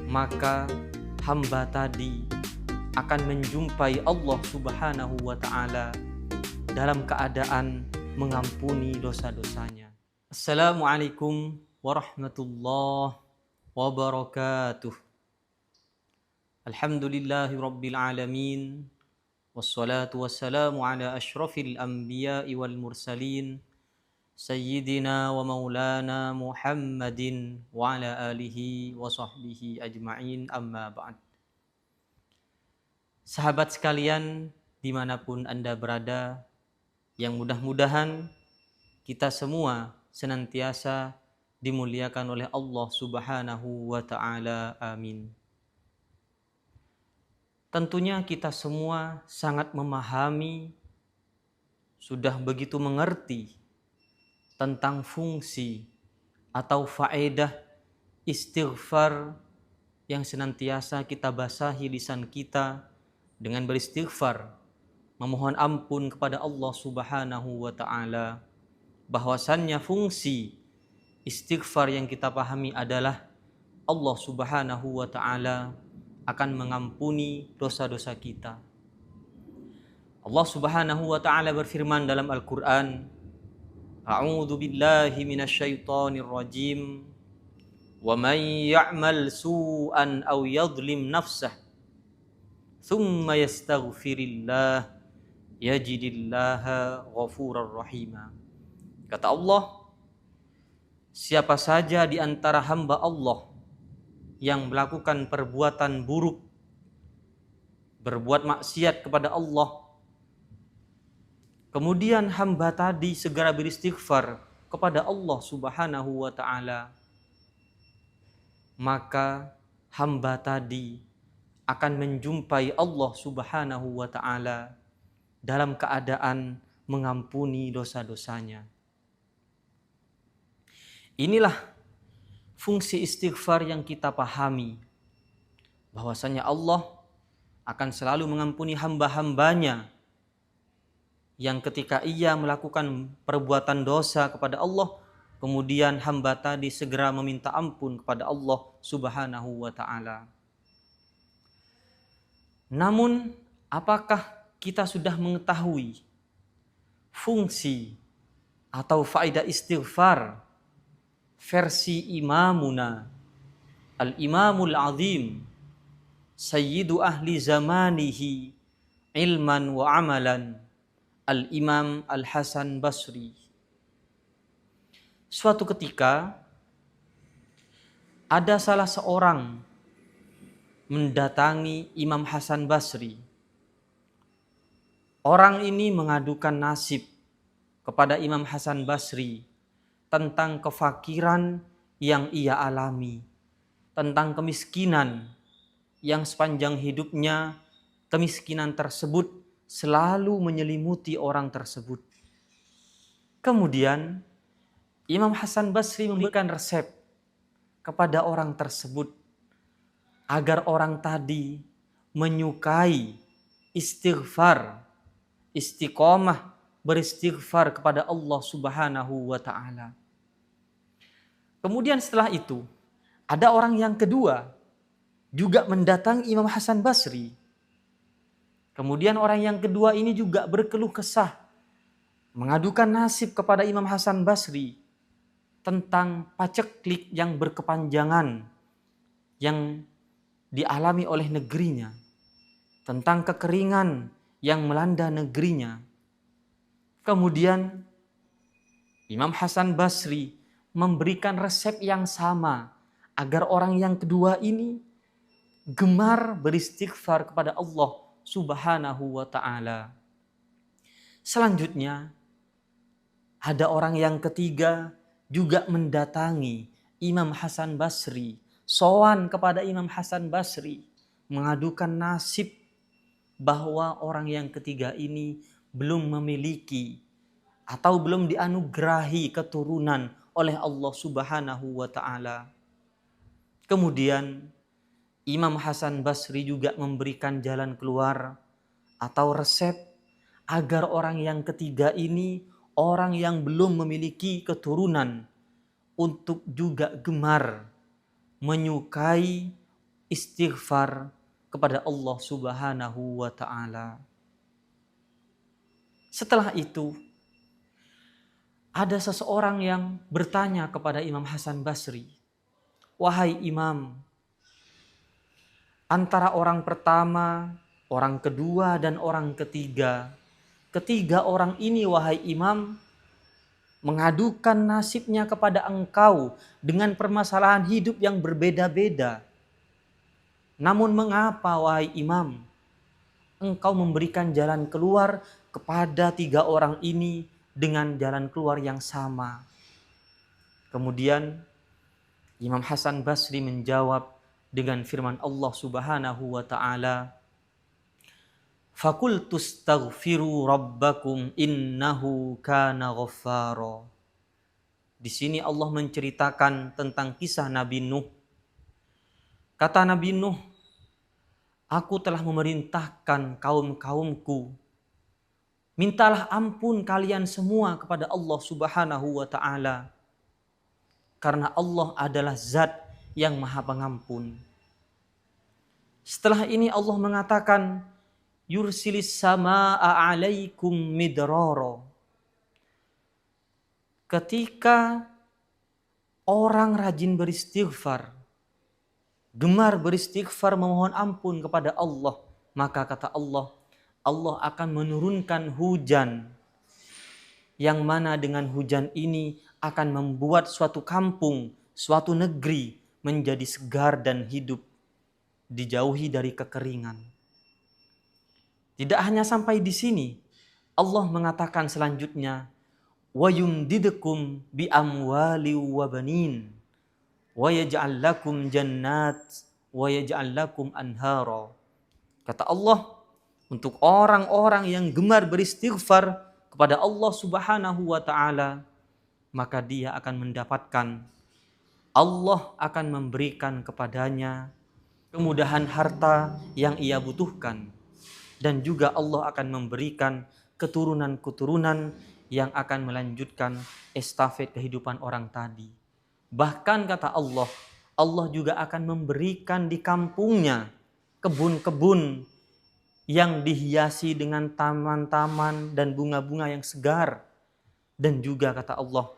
maka hamba tadi akan menjumpai Allah Subhanahu wa Ta'ala dalam keadaan mengampuni dosa-dosanya. Assalamualaikum warahmatullahi wabarakatuh. Alhamdulillahi rabbil alamin, wassalatu wassalamu ala asyrafil anbiya'i wal mursalin, Sayyidina wa maulana Muhammadin wa ala alihi wa sahbihi ajma'in, amma ba'd. Sahabat sekalian dimanapun Anda berada, yang mudah-mudahan kita semua senantiasa dimuliakan oleh Allah Subhanahu wa Ta'ala, amin. Tentunya kita semua sangat memahami, sudah begitu mengerti tentang fungsi atau faedah istighfar yang senantiasa kita basahi lisan kita dengan beristighfar, memohon ampun kepada Allah Subhanahu wa Ta'ala. Bahwasannya fungsi istighfar yang kita pahami adalah Allah Subhanahu wa Ta'ala akan mengampuni dosa-dosa kita. Allah Subhanahu wa Ta'ala berfirman dalam Al-Quran, A'udzu billahi minasyaitonir rajim. Wa may ya'mal su'an aw yadhlim nafsah thumma yastaghfirillah yajidillaha ghafurar rahima. Kata Allah, siapa saja di antara hamba Allah yang melakukan perbuatan buruk, berbuat maksiat kepada Allah, kemudian hamba tadi segera beristighfar kepada Allah Subhanahu wa Ta'ala, maka hamba tadi akan menjumpai Allah Subhanahu wa Ta'ala dalam keadaan mengampuni dosa-dosanya. Inilah fungsi istighfar yang kita pahami, bahwasanya Allah akan selalu mengampuni hamba-hambanya yang ketika ia melakukan perbuatan dosa kepada Allah, kemudian hamba tadi segera meminta ampun kepada Allah Subhanahu wa Ta'ala. Namun, apakah kita sudah mengetahui fungsi atau faedah istighfar versi imamuna al-imamul azim, sayyidu ahli zamanihi ilman wa amalan, al-imam al-Hasan Basri? Suatu ketika ada salah seorang mendatangi Imam Hasan Basri. Orang ini mengadukan nasib kepada Imam Hasan Basri tentang kefakiran yang ia alami, tentang kemiskinan yang sepanjang hidupnya kemiskinan tersebut selalu menyelimuti orang tersebut. Kemudian Imam Hasan Basri memberikan resep kepada orang tersebut agar orang tadi menyukai istighfar, istiqomah beristighfar kepada Allah Subhanahu wa Ta'ala. Kemudian setelah itu ada orang yang kedua juga mendatangi Imam Hasan Basri. Kemudian orang yang kedua ini juga berkeluh kesah, mengadukan nasib kepada Imam Hasan Basri tentang paceklik yang berkepanjangan yang dialami oleh negerinya, tentang kekeringan yang melanda negerinya. Kemudian Imam Hasan Basri memberikan resep yang sama agar orang yang kedua ini gemar beristighfar kepada Allah Subhanahu wa Ta'ala. Selanjutnya ada orang yang ketiga juga mendatangi Imam Hasan Basri, sowan kepada Imam Hasan Basri, mengadukan nasib bahwa orang yang ketiga ini belum memiliki atau belum dianugerahi keturunan oleh Allah Subhanahu wa Ta'ala. Kemudian Imam Hasan Basri juga memberikan jalan keluar atau resep agar orang yang ketiga ini, orang yang belum memiliki keturunan, untuk juga gemar menyukai istighfar kepada Allah Subhanahu wa ta'ala. Setelah itu, ada seseorang yang bertanya kepada Imam Hasan Basri, "Wahai Imam, antara orang pertama, orang kedua, dan orang ketiga, ketiga orang ini wahai Imam mengadukan nasibnya kepada engkau dengan permasalahan hidup yang berbeda-beda. Namun mengapa wahai Imam engkau memberikan jalan keluar kepada tiga orang ini dengan jalan keluar yang sama?" Kemudian Imam Hasan Basri menjawab dengan firman Allah Subhanahu wa ta'ala, "Faqultu astaghfiru rabbakum innahu kana ghaffara." Di sini Allah menceritakan tentang kisah Nabi Nuh. Kata Nabi Nuh, "Aku telah memerintahkan kaum-kaumku, mintalah ampun kalian semua kepada Allah Subhanahu wa ta'ala. Karena Allah adalah zat yang maha pengampun." Setelah ini Allah mengatakan, "Yursilis samaa'a 'alaikum midrara." Ketika orang rajin beristighfar, gemar beristighfar memohon ampun kepada Allah, maka kata Allah, Allah akan menurunkan hujan, yang mana dengan hujan ini akan membuat suatu kampung, suatu negeri menjadi segar dan hidup, dijauhi dari kekeringan. Tidak hanya sampai di sini, Allah mengatakan selanjutnya, "Wa yumdidukum bi amwali wa banin, wa yaj'al lakum jannat, wa yaj'al lakum anhara." Kata Allah, untuk orang-orang yang gemar beristighfar kepada Allah Subhanahu wa ta'ala, maka dia akan mendapatkan, Allah akan memberikan kepadanya kemudahan harta yang ia butuhkan, dan juga Allah akan memberikan keturunan-keturunan yang akan melanjutkan estafet kehidupan orang tadi. Bahkan kata Allah, Allah juga akan memberikan di kampungnya kebun-kebun yang dihiasi dengan taman-taman dan bunga-bunga yang segar. Dan juga kata Allah,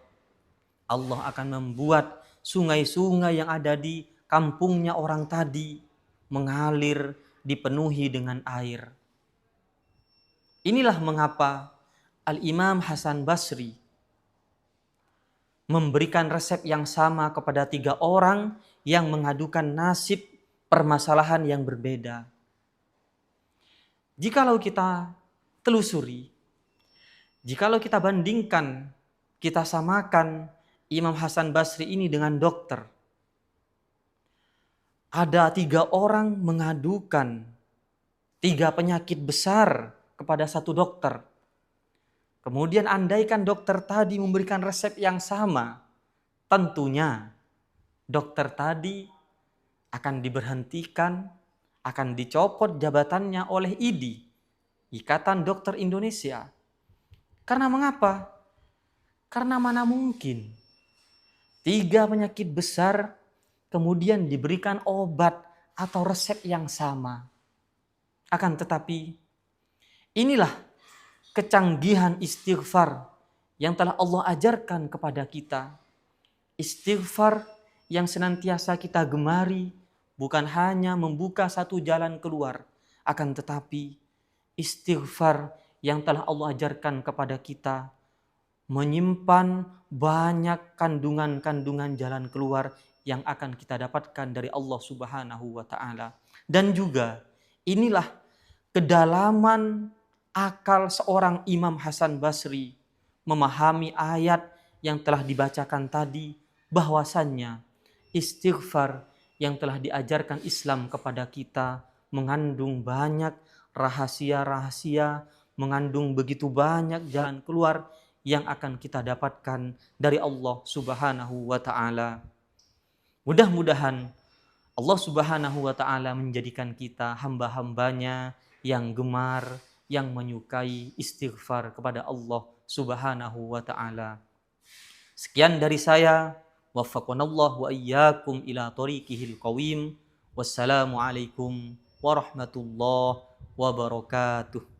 Allah akan membuat sungai-sungai yang ada di kampungnya orang tadi mengalir, dipenuhi dengan air. Inilah mengapa Al-Imam Hasan Basri memberikan resep yang sama kepada tiga orang yang mengadukan nasib permasalahan yang berbeda. Jikalau kita telusuri, jikalau kita bandingkan, kita samakan Imam Hasan Basri ini dengan dokter. Ada tiga orang mengadukan tiga penyakit besar kepada satu dokter. Kemudian andaikan dokter tadi memberikan resep yang sama, tentunya dokter tadi akan diberhentikan, akan dicopot jabatannya oleh IDI, Ikatan Dokter Indonesia. Karena mengapa? Karena mana mungkin tiga penyakit besar kemudian diberikan obat atau resep yang sama. Akan tetapi inilah kecanggihan istighfar yang telah Allah ajarkan kepada kita. Istighfar yang senantiasa kita gemari bukan hanya membuka satu jalan keluar, akan tetapi istighfar yang telah Allah ajarkan kepada kita menyimpan banyak kandungan-kandungan jalan keluar yang akan kita dapatkan dari Allah Subhanahu wa ta'ala. Dan juga inilah kedalaman akal seorang Imam Hasan Basri memahami ayat yang telah dibacakan tadi, bahwasannya istighfar yang telah diajarkan Islam kepada kita mengandung banyak rahasia-rahasia, mengandung begitu banyak jalan keluar yang akan kita dapatkan dari Allah Subhanahu wa ta'ala. Mudah-mudahan Allah Subhanahu wa ta'ala menjadikan kita hamba-hambanya yang gemar, yang menyukai istighfar kepada Allah Subhanahu wa ta'ala. Sekian dari saya. Waffaqanallahu wa iyyakum ila thoriqihil qawim. Wassalamualaikum warahmatullahi wabarakatuh.